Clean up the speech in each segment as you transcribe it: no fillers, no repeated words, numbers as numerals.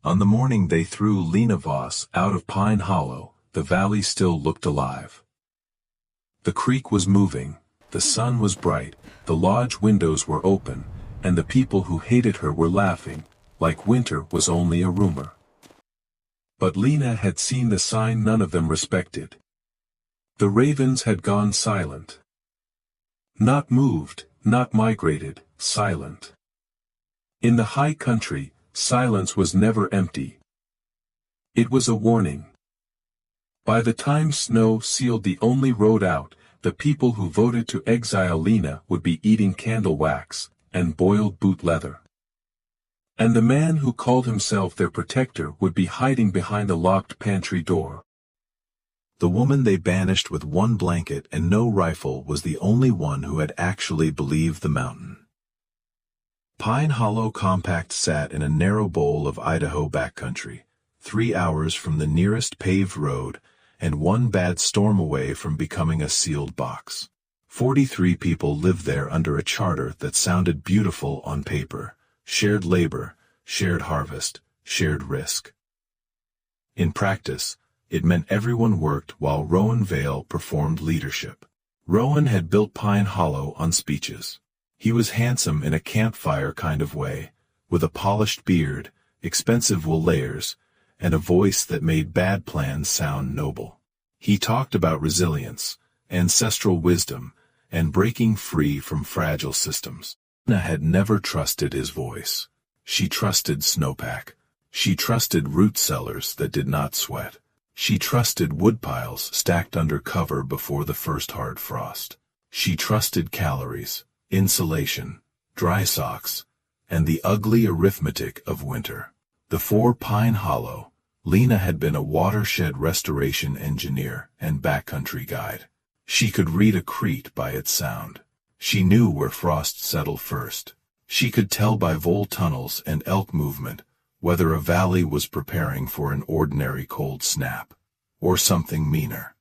On the morning they threw Lena Voss out of Pine Hollow, the valley still looked alive. The creek was moving, the sun was bright, the lodge windows were open, and the people who hated her were laughing, like winter was only a rumor. But Lena had seen the sign none of them respected. The ravens had gone silent. Not moved, not migrated, silent. In the high country, silence was never empty. It was a warning. By the time snow sealed the only road out, the people who voted to exile Lena would be eating candle wax and boiled boot leather. And the man who called himself their protector would be hiding behind a locked pantry door. The woman they banished with one blanket and no rifle was the only one who had actually believed the mountain. Pine Hollow Compact sat in a narrow bowl of Idaho backcountry, 3 hours from the nearest paved road, and one bad storm away from becoming a sealed box. 43 people lived there under a charter that sounded beautiful on paper: shared labor, shared harvest, shared risk. In practice, it meant everyone worked while Rowan Vale performed leadership. Rowan had built Pine Hollow on speeches. He was handsome in a campfire kind of way, with a polished beard, expensive wool layers, and a voice that made bad plans sound noble. He talked about resilience, ancestral wisdom, and breaking free from fragile systems. Lena had never trusted his voice. She trusted snowpack. She trusted root cellars that did not sweat. She trusted woodpiles stacked under cover before the first hard frost. She trusted calories, insulation, dry socks, and the ugly arithmetic of winter. Before Pine Hollow, Lena had been a watershed restoration engineer and backcountry guide. She could read a creek by its sound. She knew where frost settled first. She could tell by vole tunnels and elk movement whether a valley was preparing for an ordinary cold snap, or something meaner.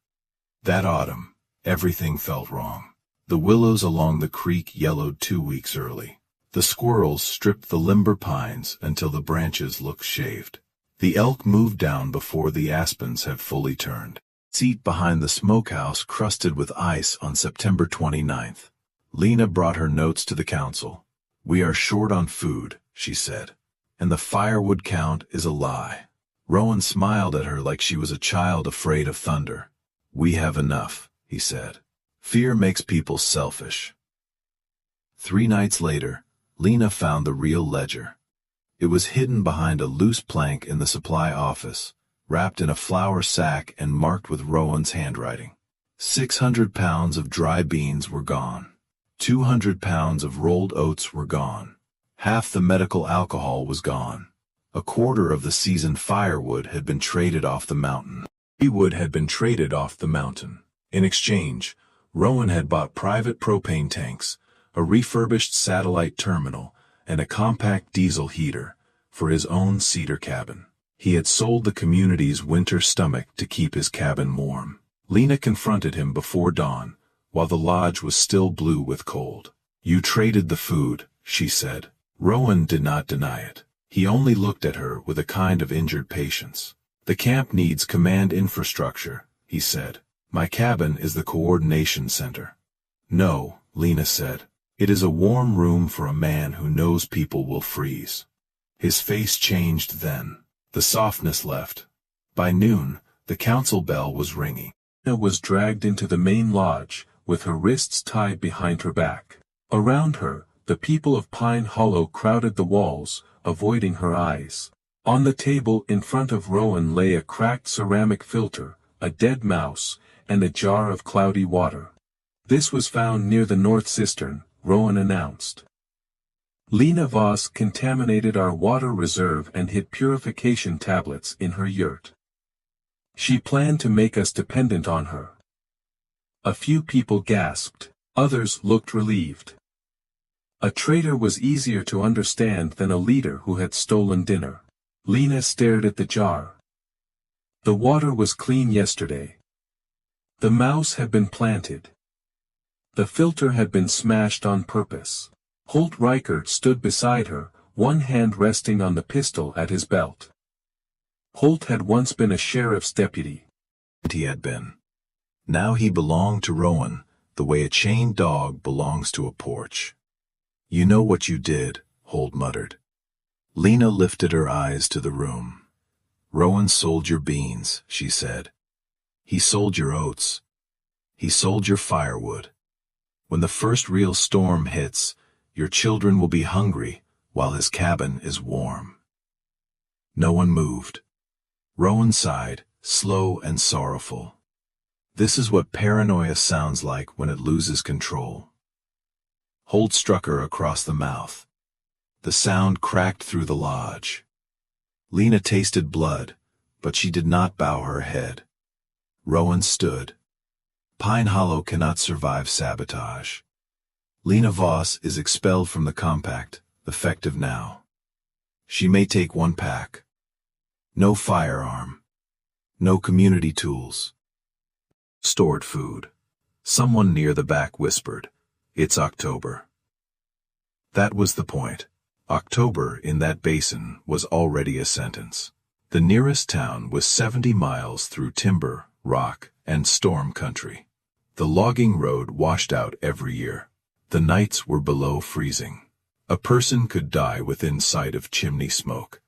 That autumn, everything felt wrong. The willows along the creek yellowed 2 weeks early. The squirrels stripped the limber pines until the branches looked shaved. The elk moved down before the aspens had fully turned. Seat behind the smokehouse crusted with ice on September 29th. Lena brought her notes to the council. "We are short on food," she said, "and the firewood count is a lie." Rowan smiled at her like she was a child afraid of thunder. "We have enough," he said. "Fear makes people selfish." 3 nights later, Lena found the real ledger. It was hidden behind a loose plank in the supply office, wrapped in a flour sack and marked with Rowan's handwriting. 600 pounds of dry beans were gone. 200 pounds of rolled oats were gone. Half the medical alcohol was gone. A quarter of the seasoned firewood had been traded off the mountain. Wood had been traded off the mountain. In exchange, Rowan had bought private propane tanks, a refurbished satellite terminal, and a compact diesel heater for his own cedar cabin. He had sold the community's winter stomach to keep his cabin warm. Lena confronted him before dawn, while the lodge was still blue with cold. "You traded the food," she said. Rowan did not deny it. He only looked at her with a kind of injured patience. "The camp needs command infrastructure," he said. "My cabin is the coordination center." "No," Lena said. "It is a warm room for a man who knows people will freeze." His face changed then. The softness left. By noon, the council bell was ringing. Lena was dragged into the main lodge, with her wrists tied behind her back. Around her, the people of Pine Hollow crowded the walls, avoiding her eyes. On the table in front of Rowan lay a cracked ceramic filter, a dead mouse, and a jar of cloudy water. "This was found near the north cistern," Rowan announced. "Lena Voss contaminated our water reserve and hid purification tablets in her yurt. She planned to make us dependent on her." A few people gasped. Others looked relieved. A traitor was easier to understand than a leader who had stolen dinner. Lena stared at the jar. The water was clean yesterday. The mouse had been planted. The filter had been smashed on purpose. Holt Reichert stood beside her, one hand resting on the pistol at his belt. Holt had once been a sheriff's deputy. He had been. Now he belonged to Rowan, the way a chained dog belongs to a porch. "You know what you did," Holt muttered. Lena lifted her eyes to the room. "Rowan sold your beans," she said. "He sold your oats. He sold your firewood. When the first real storm hits, your children will be hungry while his cabin is warm." No one moved. Rowan sighed, slow and sorrowful. This is what paranoia sounds like when it loses control. Holt struck her across the mouth. The sound cracked through the lodge. Lena tasted blood, but she did not bow her head. Rowan stood. Pine Hollow cannot survive sabotage. Lena Voss is expelled from the compact, effective now. She may take one pack. No firearm. No community tools. Stored food. Someone near the back whispered, "It's October." That was the point. October in that basin was already a sentence. The nearest town was 70 miles through timber, rock, and storm country. The logging road washed out every year. The nights were below freezing. A person could die within sight of chimney smoke.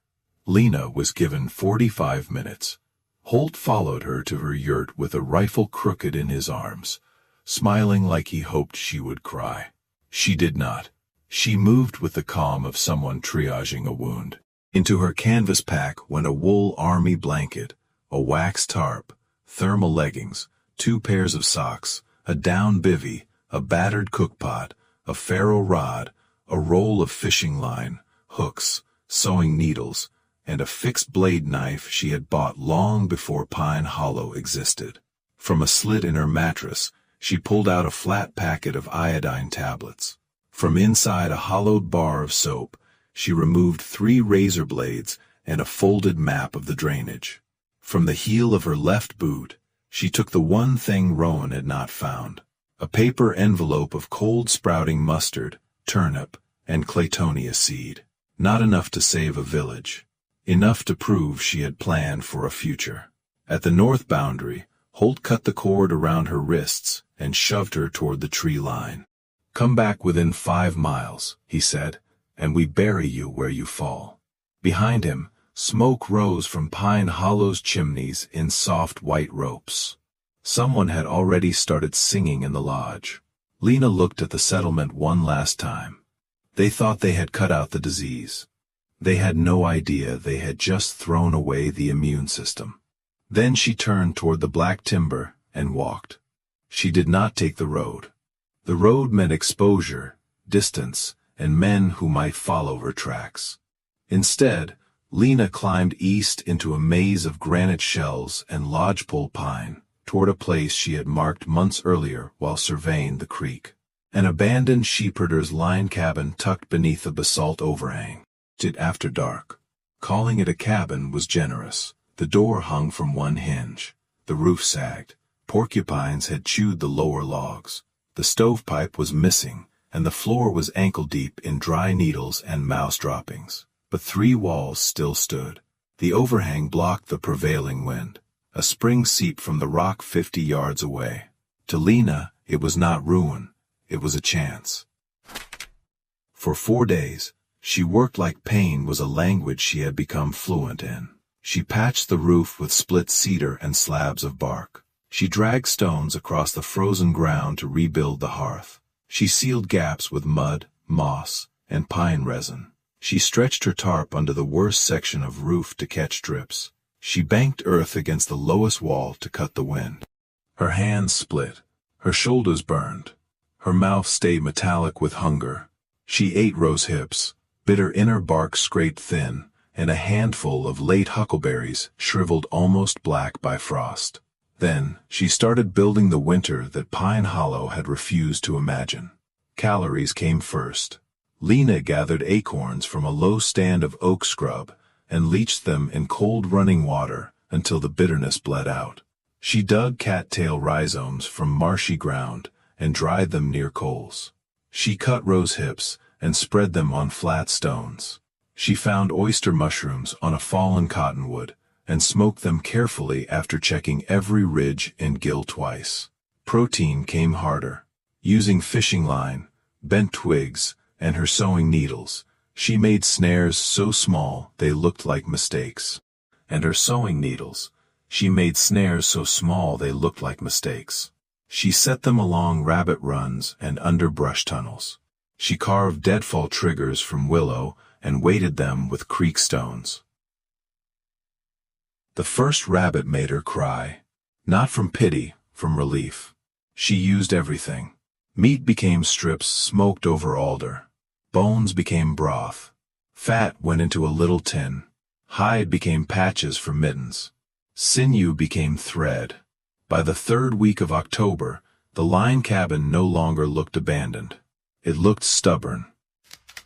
Lena was given 45 minutes. Holt followed her to her yurt with a rifle crooked in his arms, smiling like he hoped she would cry. She did not. She moved with the calm of someone triaging a wound. Into her canvas pack went a wool army blanket, a wax tarp, thermal leggings, 2 pairs of socks, a down bivvy, a battered cookpot, a ferro rod, a roll of fishing line, hooks, sewing needles, and a fixed blade knife she had bought long before Pine Hollow existed. From a slit in her mattress, she pulled out a flat packet of iodine tablets. From inside a hollowed bar of soap, she removed 3 razor blades and a folded map of the drainage. From the heel of her left boot, she took the one thing Rowan had not found, a paper envelope of cold sprouting mustard, turnip, and claytonia seed. Not enough to save a village. Enough to prove she had planned for a future. At the north boundary, Holt cut the cord around her wrists and shoved her toward the tree line. "Come back within 5 miles, he said, "and we bury you where you fall." Behind him, smoke rose from Pine Hollow's chimneys in soft white ropes. Someone had already started singing in the lodge. Lena looked at the settlement one last time. They thought they had cut out the disease. They had no idea they had just thrown away the immune system. Then she turned toward the black timber and walked. She did not take the road. The road meant exposure, distance, and men who might follow her tracks. Instead, Lena climbed east into a maze of granite shells and lodgepole pine, toward a place she had marked months earlier while surveying the creek. An abandoned sheepherder's line cabin tucked beneath a basalt overhang. After dark. Calling it a cabin was generous. The door hung from one hinge. The roof sagged. Porcupines had chewed the lower logs. The stovepipe was missing, and the floor was ankle-deep in dry needles and mouse droppings. But 3 walls still stood. The overhang blocked the prevailing wind. A spring seeped from the rock 50 yards away. To Lena, it was not ruin. It was a chance. For 4 days, she worked like pain was a language she had become fluent in. She patched the roof with split cedar and slabs of bark. She dragged stones across the frozen ground to rebuild the hearth. She sealed gaps with mud, moss, and pine resin. She stretched her tarp under the worst section of roof to catch drips. She banked earth against the lowest wall to cut the wind. Her hands split. Her shoulders burned. Her mouth stayed metallic with hunger. She ate rose hips, bitter inner bark scraped thin, and a handful of late huckleberries shriveled almost black by frost. Then, she started building the winter that Pine Hollow had refused to imagine. Calories came first. Lena gathered acorns from a low stand of oak scrub and leached them in cold running water until the bitterness bled out. She dug cattail rhizomes from marshy ground and dried them near coals. She cut rose hips and spread them on flat stones. She found oyster mushrooms on a fallen cottonwood, and smoked them carefully after checking every ridge and gill twice. Protein came harder. Using fishing line, bent twigs, and her sewing needles, she made snares so small they looked like mistakes. And her sewing needles, she made snares so small they looked like mistakes. She set them along rabbit runs and under brush tunnels. She carved deadfall triggers from willow and weighted them with creek stones. The first rabbit made her cry, not from pity, from relief. She used everything. Meat became strips smoked over alder. Bones became broth. Fat went into a little tin. Hide became patches for mittens. Sinew became thread. By the third week of October, the line cabin no longer looked abandoned. It looked stubborn.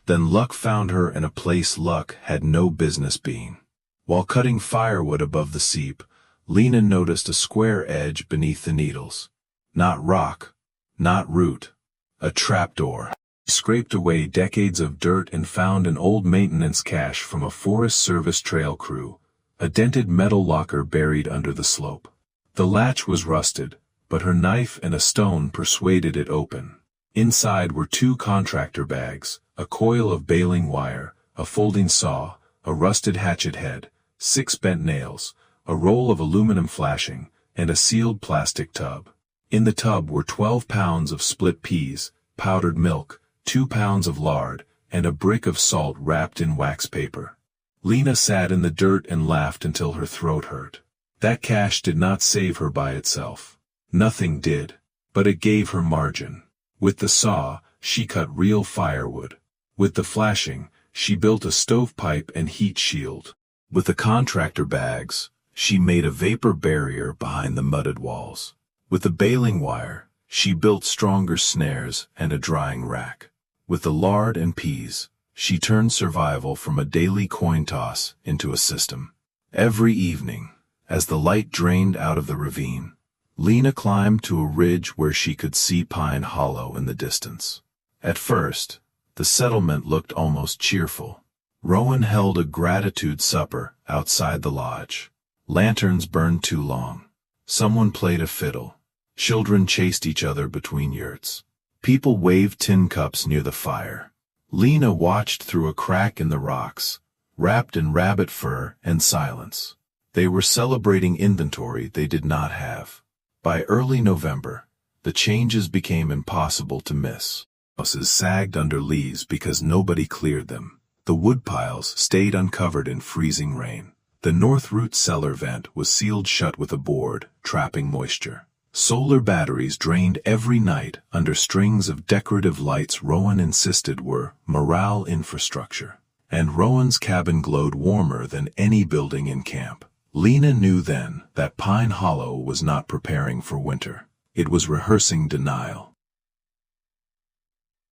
Then luck found her in a place luck had no business being. While cutting firewood above the seep, Lena noticed a square edge beneath the needles. Not rock, not root, a trapdoor. She scraped away decades of dirt and found an old maintenance cache from a Forest Service trail crew, a dented metal locker buried under the slope. The latch was rusted, but her knife and a stone persuaded it open. Inside were 2 contractor bags, a coil of baling wire, a folding saw, a rusted hatchet head, 6 bent nails, a roll of aluminum flashing, and a sealed plastic tub. In the tub were 12 pounds of split peas, powdered milk, 2 pounds of lard, and a brick of salt wrapped in wax paper. Lena sat in the dirt and laughed until her throat hurt. That cache did not save her by itself. Nothing did, but it gave her margin. With the saw, she cut real firewood. With the flashing, she built a stovepipe and heat shield. With the contractor bags, she made a vapor barrier behind the mudded walls. With the baling wire, she built stronger snares and a drying rack. With the lard and peas, she turned survival from a daily coin toss into a system. Every evening, as the light drained out of the ravine, Lena climbed to a ridge where she could see Pine Hollow in the distance. At first, the settlement looked almost cheerful. Rowan held a gratitude supper outside the lodge. Lanterns burned too long. Someone played a fiddle. Children chased each other between yurts. People waved tin cups near the fire. Lena watched through a crack in the rocks, wrapped in rabbit fur and silence. They were celebrating inventory they did not have. By early November, the changes became impossible to miss. Houses sagged under leaves because nobody cleared them. The woodpiles stayed uncovered in freezing rain. The north root cellar vent was sealed shut with a board, trapping moisture. Solar batteries drained every night under strings of decorative lights Rowan insisted were morale infrastructure. And Rowan's cabin glowed warmer than any building in camp. Lena knew then that Pine Hollow was not preparing for winter. It was rehearsing denial.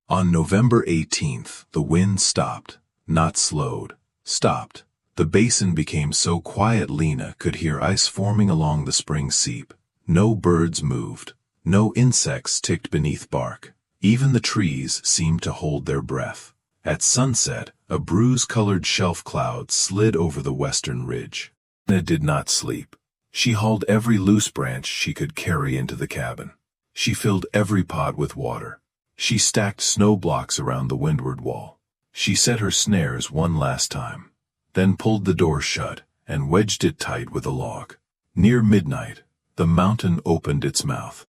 On November 18th, the wind stopped. Not slowed, stopped. The basin became so quiet Lena could hear ice forming along the spring seep. No birds moved. No insects ticked beneath bark. Even the trees seemed to hold their breath. At sunset, a bruise-colored shelf cloud slid over the western ridge. Lena did not sleep. She hauled every loose branch she could carry into the cabin. She filled every pot with water. She stacked snow blocks around the windward wall. She set her snares one last time, then pulled the door shut and wedged it tight with a log. Near midnight, the mountain opened its mouth.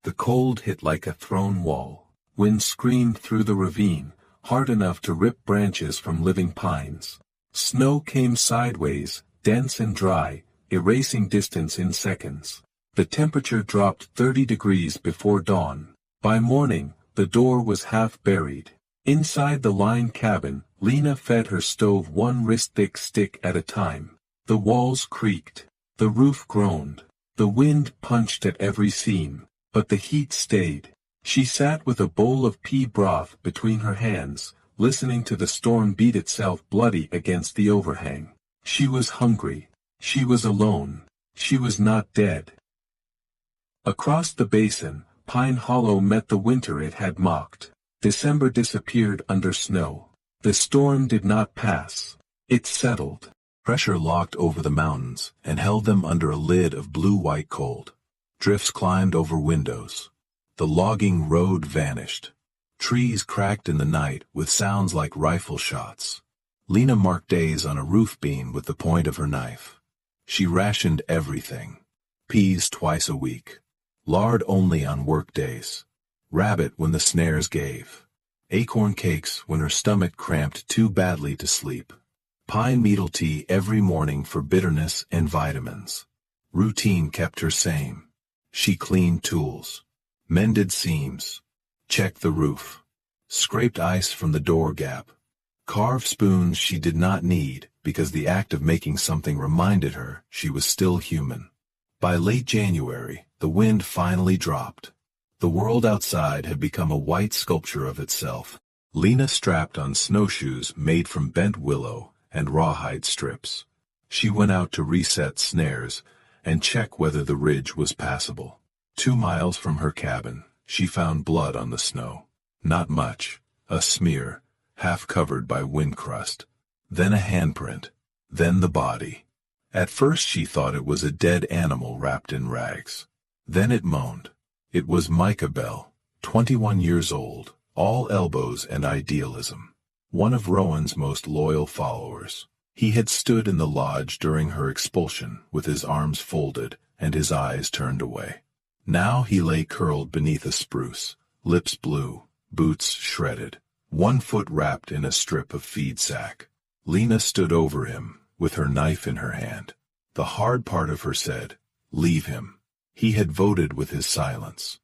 The cold hit like a thrown wall. Wind screamed through the ravine, hard enough to rip branches from living pines. Snow came sideways, dense and dry, erasing distance in seconds. The temperature dropped 30 degrees before dawn. By morning, the door was half buried. Inside the line cabin, Lena fed her stove one wrist-thick stick at a time. The walls creaked. The roof groaned. The wind punched at every seam, but the heat stayed. She sat with a bowl of pea broth between her hands, listening to the storm beat itself bloody against the overhang. She was hungry. She was alone. She was not dead. Across the basin, Pine Hollow met the winter it had mocked. December disappeared under snow. The storm did not pass. It settled. Pressure locked over the mountains and held them under a lid of blue-white cold. Drifts climbed over windows. The logging road vanished. Trees cracked in the night with sounds like rifle shots. Lena marked days on a roof beam with the point of her knife. She rationed everything. Peas twice a week. Lard only on work days. Rabbit when the snares gave. Acorn cakes when her stomach cramped too badly to sleep. Pine needle tea every morning for bitterness and vitamins. Routine kept her sane. She cleaned tools. Mended seams. Checked the roof. Scraped ice from the door gap. Carved spoons she did not need because the act of making something reminded her she was still human. By late January, the wind finally dropped. The world outside had become a white sculpture of itself. Lena strapped on snowshoes made from bent willow and rawhide strips. She went out to reset snares and check whether the ridge was passable. 2 miles from her cabin, she found blood on the snow. Not much, a smear, half covered by wind crust. Then a handprint, then the body. At first she thought it was a dead animal wrapped in rags. Then it moaned. It was Micah Bell, 21 years old, all elbows and idealism. One of Rowan's most loyal followers. He had stood in the lodge during her expulsion with his arms folded and his eyes turned away. Now he lay curled beneath a spruce, lips blue, boots shredded, 1 foot wrapped in a strip of feed sack. Lena stood over him, with her knife in her hand. The hard part of her said, "Leave him." He had voted with his silence.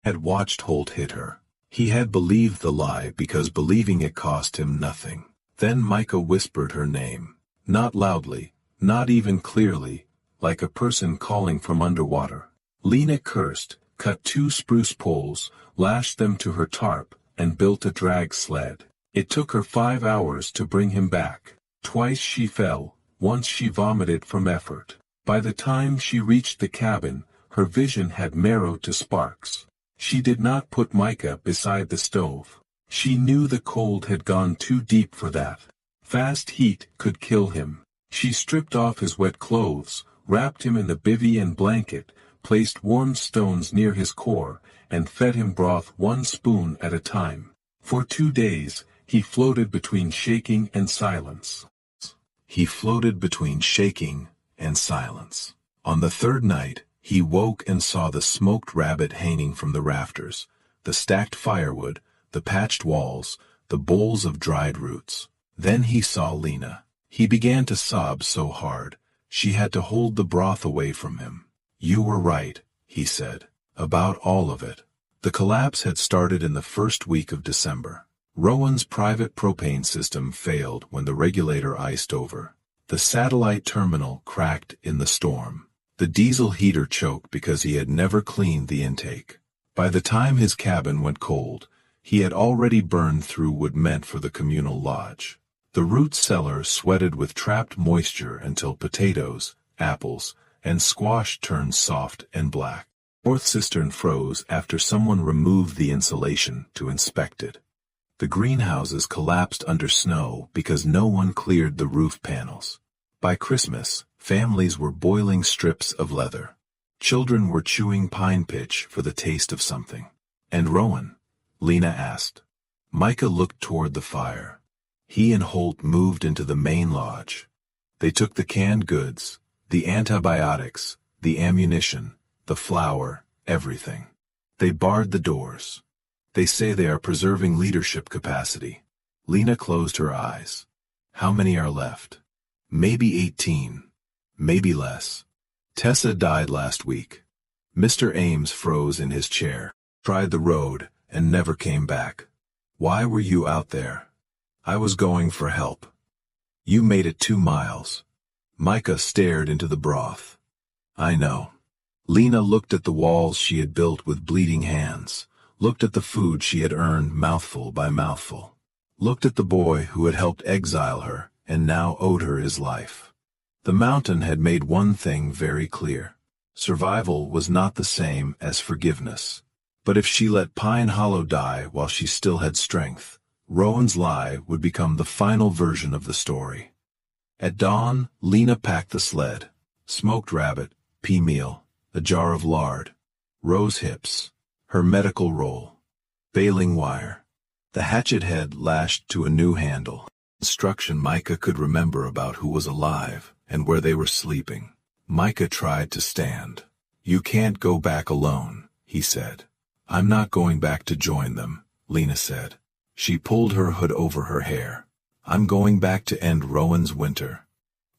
Had watched Holt hit her. He had believed the lie because believing it cost him nothing. Then Micah whispered her name. Not loudly, not even clearly, like a person calling from underwater. Lena cursed, cut 2 spruce poles, lashed them to her tarp, and built a drag sled. It took her 5 hours to bring him back. Twice she fell, once she vomited from effort. By the time she reached the cabin, her vision had narrowed to sparks. She did not put Micah beside the stove. She knew the cold had gone too deep for that. Fast heat could kill him. She stripped off his wet clothes, wrapped him in the bivvy and blanket, placed warm stones near his core, and fed him broth 1 spoon at a time. For 2 days, he floated between shaking and silence. He floated between shaking and silence. On the 3rd night, he woke and saw the smoked rabbit hanging from the rafters, the stacked firewood, the patched walls, the bowls of dried roots. Then he saw Lena. He began to sob so hard, she had to hold the broth away from him. "You were right," he said, "about all of it." The collapse had started in the first week of December. Rowan's private propane system failed when the regulator iced over. The satellite terminal cracked in the storm. The diesel heater choked because he had never cleaned the intake. By the time his cabin went cold, he had already burned through what meant for the communal lodge. The root cellar sweated with trapped moisture until potatoes, apples, and squash turned soft and black. Fourth cistern froze after someone removed the insulation to inspect it. The greenhouses collapsed under snow because no one cleared the roof panels. By Christmas, families were boiling strips of leather. Children were chewing pine pitch for the taste of something. "And Rowan?" Lena asked. Micah looked toward the fire. He and Holt moved into the main lodge. They took the canned goods, the antibiotics, the ammunition, the flour, everything. They barred the doors. They say they are preserving leadership capacity. Lena closed her eyes. How many are left? Maybe 18. Maybe less. Tessa died last week. Mr. Ames froze in his chair, tried the road, and never came back. Why were you out there? I was going for help. You made it 2 miles. Micah stared into the broth. I know. Lena looked at the walls she had built with bleeding hands, looked at the food she had earned mouthful by mouthful, looked at the boy who had helped exile her and now owed her his life. The mountain had made one thing very clear. Survival was not the same as forgiveness. But if she let Pine Hollow die while she still had strength, Rowan's lie would become the final version of the story. At dawn, Lena packed the sled. Smoked rabbit, pea meal, a jar of lard, rose hips, her medical roll, baling wire, the hatchet head lashed to a new handle. Instruction Micah could remember about who was alive and where they were sleeping. Micah tried to stand. "You can't go back alone," he said. "I'm not going back to join them," Lena said. She pulled her hood over her hair. "I'm going back to end Rowan's winter."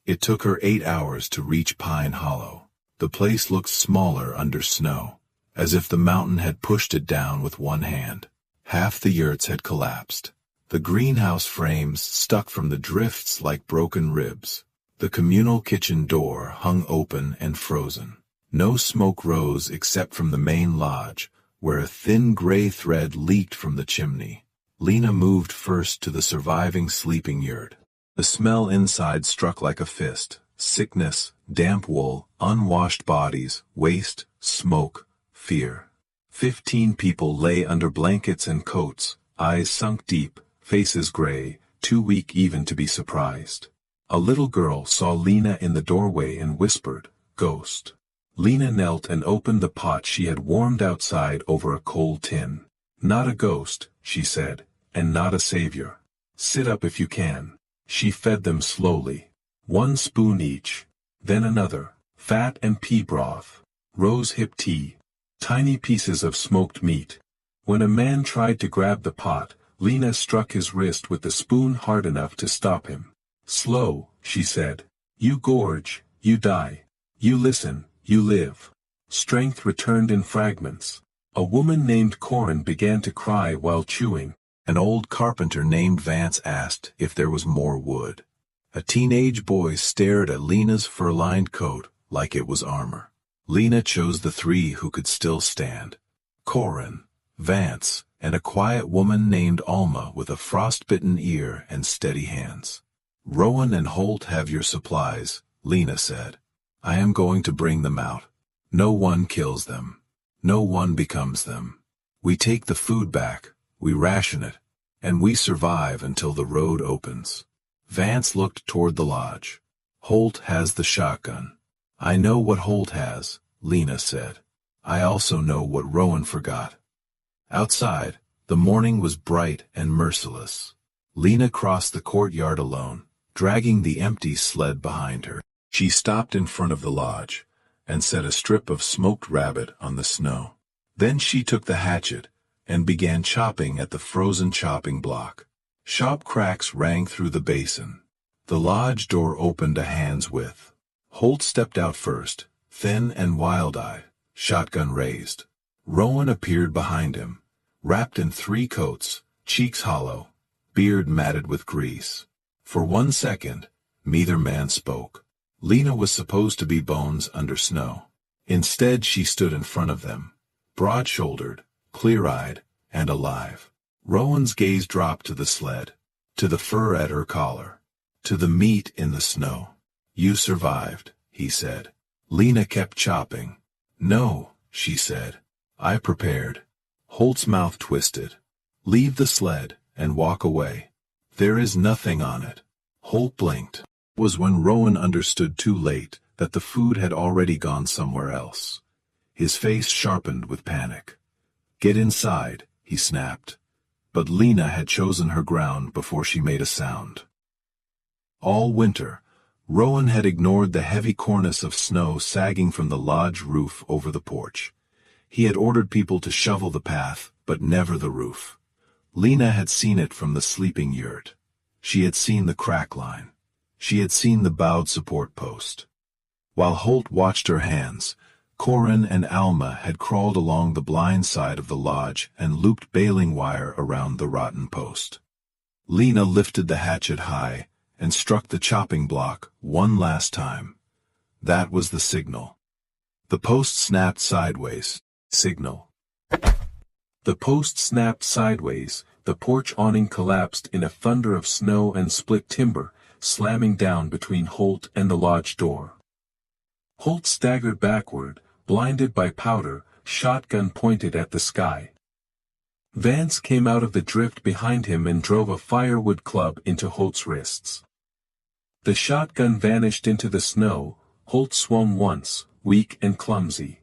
It took her 8 hours to reach Pine Hollow. The place looked smaller under snow, as if the mountain had pushed it down with one hand. Half the yurts had collapsed. The greenhouse frames stuck from the drifts like broken ribs. The communal kitchen door hung open and frozen. No smoke rose except from the main lodge, where a thin gray thread leaked from the chimney. Lena moved first to the surviving sleeping yurt. The smell inside struck like a fist. Sickness, damp wool, unwashed bodies, waste, smoke, fear. 15 people lay under blankets and coats, eyes sunk deep, faces gray, too weak even to be surprised. A little girl saw Lena in the doorway and whispered, "Ghost." Lena knelt and opened the pot she had warmed outside over a coal tin. "Not a ghost," she said, "and not a savior. Sit up if you can." She fed them slowly. 1 spoon each. Then another. Fat and pea broth. Rose hip tea. Tiny pieces of smoked meat. When a man tried to grab the pot, Lena struck his wrist with the spoon hard enough to stop him. "Slow," she said. "You gorge, you die. You listen, you live." Strength returned in fragments. A woman named Corin began to cry while chewing. An old carpenter named Vance asked if there was more wood. A teenage boy stared at Lena's fur-lined coat like it was armor. Lena chose the 3 who could still stand. Corin, Vance, and a quiet woman named Alma with a frostbitten ear and steady hands. "Rowan and Holt have your supplies," Lena said. "I am going to bring them out. No one kills them. No one becomes them. We take the food back, we ration it, and we survive until the road opens." Vance looked toward the lodge. "Holt has the shotgun." "I know what Holt has," Lena said. "I also know what Rowan forgot." Outside, the morning was bright and merciless. Lena crossed the courtyard alone, dragging the empty sled behind her. She stopped in front of the lodge, and set a strip of smoked rabbit on the snow. Then she took the hatchet, and began chopping at the frozen chopping block. Sharp cracks rang through the basin. The lodge door opened a hand's width. Holt stepped out first, thin and wild-eyed, shotgun raised. Rowan appeared behind him, wrapped in 3 coats, cheeks hollow, beard matted with grease. For 1 second, neither man spoke. Lena was supposed to be bones under snow. Instead she stood in front of them, broad-shouldered, clear-eyed, and alive. Rowan's gaze dropped to the sled, to the fur at her collar, to the meat in the snow. "You survived," he said. Lena kept chopping. "No," she said. "I prepared." Holt's mouth twisted. "Leave the sled and walk away. There is nothing on it." Holt blinked. It was when Rowan understood too late that the food had already gone somewhere else. His face sharpened with panic. "Get inside," he snapped. But Lena had chosen her ground before she made a sound. All winter, Rowan had ignored the heavy cornice of snow sagging from the lodge roof over the porch. He had ordered people to shovel the path, but never the roof. Lena had seen it from the sleeping yurt. She had seen the crack line. She had seen the bowed support post. While Holt watched her hands, Corin and Alma had crawled along the blind side of the lodge and looped baling wire around the rotten post. Lena lifted the hatchet high and struck the chopping block one last time. That was the signal. The post snapped sideways. Signal. The post snapped sideways, the porch awning collapsed in a thunder of snow and split timber, slamming down between Holt and the lodge door. Holt staggered backward, blinded by powder, shotgun pointed at the sky. Vance came out of the drift behind him and drove a firewood club into Holt's wrists. The shotgun vanished into the snow. Holt swung once, weak and clumsy.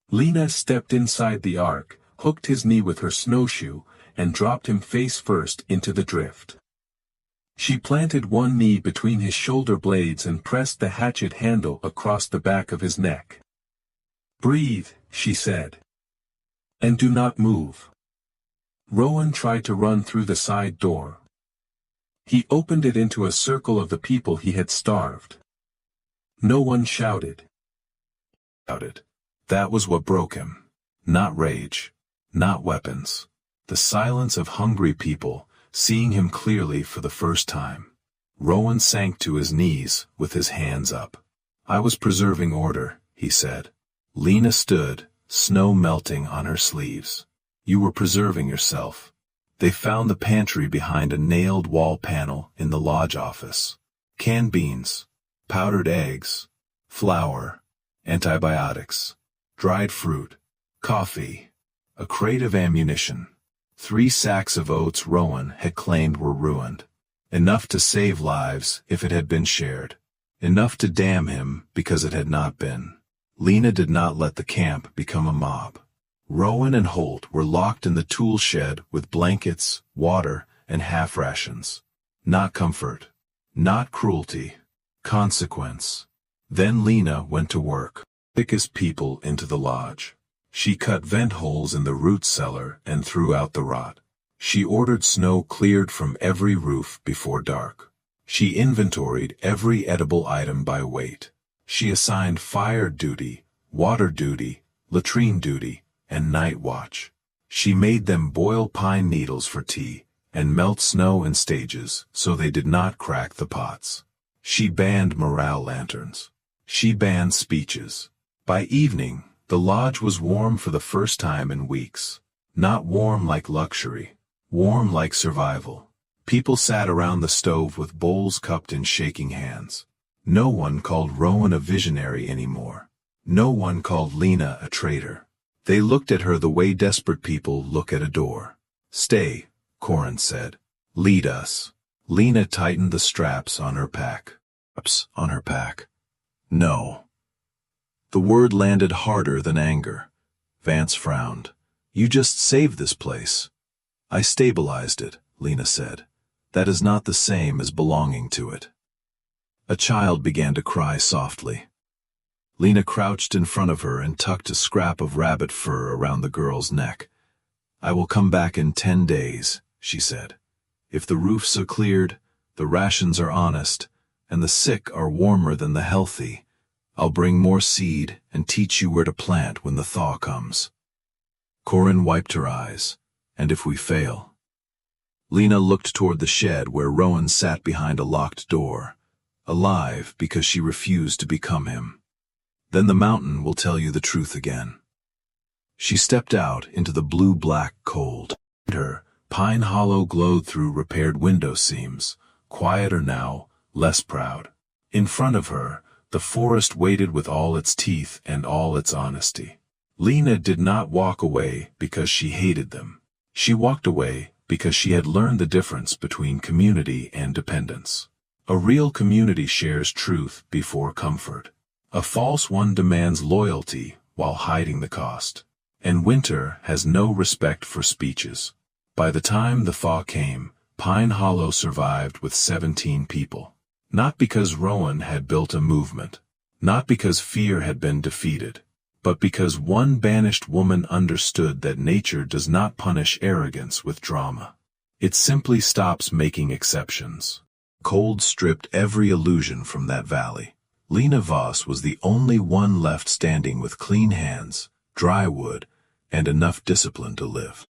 Lena stepped inside the ark, hooked his knee with her snowshoe, and dropped him face first into the drift. She planted one knee between his shoulder blades and pressed the hatchet handle across the back of his neck. "Breathe," she said. "And do not move." Rowan tried to run through the side door. He opened it into a circle of the people he had starved. No one shouted. That was what broke him. Not rage. Not weapons. The silence of hungry people, seeing him clearly for the first time. Rowan sank to his knees, with his hands up. "I was preserving order," he said. Lena stood, snow melting on her sleeves. "You were preserving yourself." They found the pantry behind a nailed wall panel in the lodge office. Canned beans, powdered eggs, flour, antibiotics, dried fruit, coffee, a crate of ammunition. 3 sacks of oats Rowan had claimed were ruined. Enough to save lives if it had been shared. Enough to damn him because it had not been. Lena did not let the camp become a mob. Rowan and Holt were locked in the tool shed with blankets, water, and half rations. Not comfort. Not cruelty. Consequence. Then Lena went to work. Thickest people into the lodge. She cut vent holes in the root cellar and threw out the rot. She ordered snow cleared from every roof before dark. She inventoried every edible item by weight. She assigned fire duty, water duty, latrine duty, and night watch. She made them boil pine needles for tea, and melt snow in stages so they did not crack the pots. She banned morale lanterns. She banned speeches. By evening, the lodge was warm for the first time in weeks. Not warm like luxury. Warm like survival. People sat around the stove with bowls cupped in shaking hands. No one called Rowan a visionary anymore. No one called Lena a traitor. They looked at her the way desperate people look at a door. "Stay," Corin said. "Lead us." Lena tightened the straps on her pack. No. The word landed harder than anger. Vance frowned. "You just saved this place." "I stabilized it," Lena said. "That is not the same as belonging to it." A child began to cry softly. Lena crouched in front of her and tucked a scrap of rabbit fur around the girl's neck. "I will come back in 10 days, she said. "If the roofs are cleared, the rations are honest, and the sick are warmer than the healthy, I'll bring more seed and teach you where to plant when the thaw comes." Corin wiped her eyes. "And if we fail?" Lena looked toward the shed where Rowan sat behind a locked door, alive because she refused to become him. "Then the mountain will tell you the truth again." She stepped out into the blue-black cold. Her Pine Hollow glowed through repaired window seams, quieter now, less proud. In front of her, the forest waited with all its teeth and all its honesty. Lena did not walk away because she hated them. She walked away because she had learned the difference between community and dependence. A real community shares truth before comfort. A false one demands loyalty while hiding the cost. And winter has no respect for speeches. By the time the thaw came, Pine Hollow survived with 17 people. Not because Rowan had built a movement. Not because fear had been defeated. But because one banished woman understood that nature does not punish arrogance with drama. It simply stops making exceptions. Cold stripped every illusion from that valley. Lena Voss was the only one left standing with clean hands, dry wood, and enough discipline to live.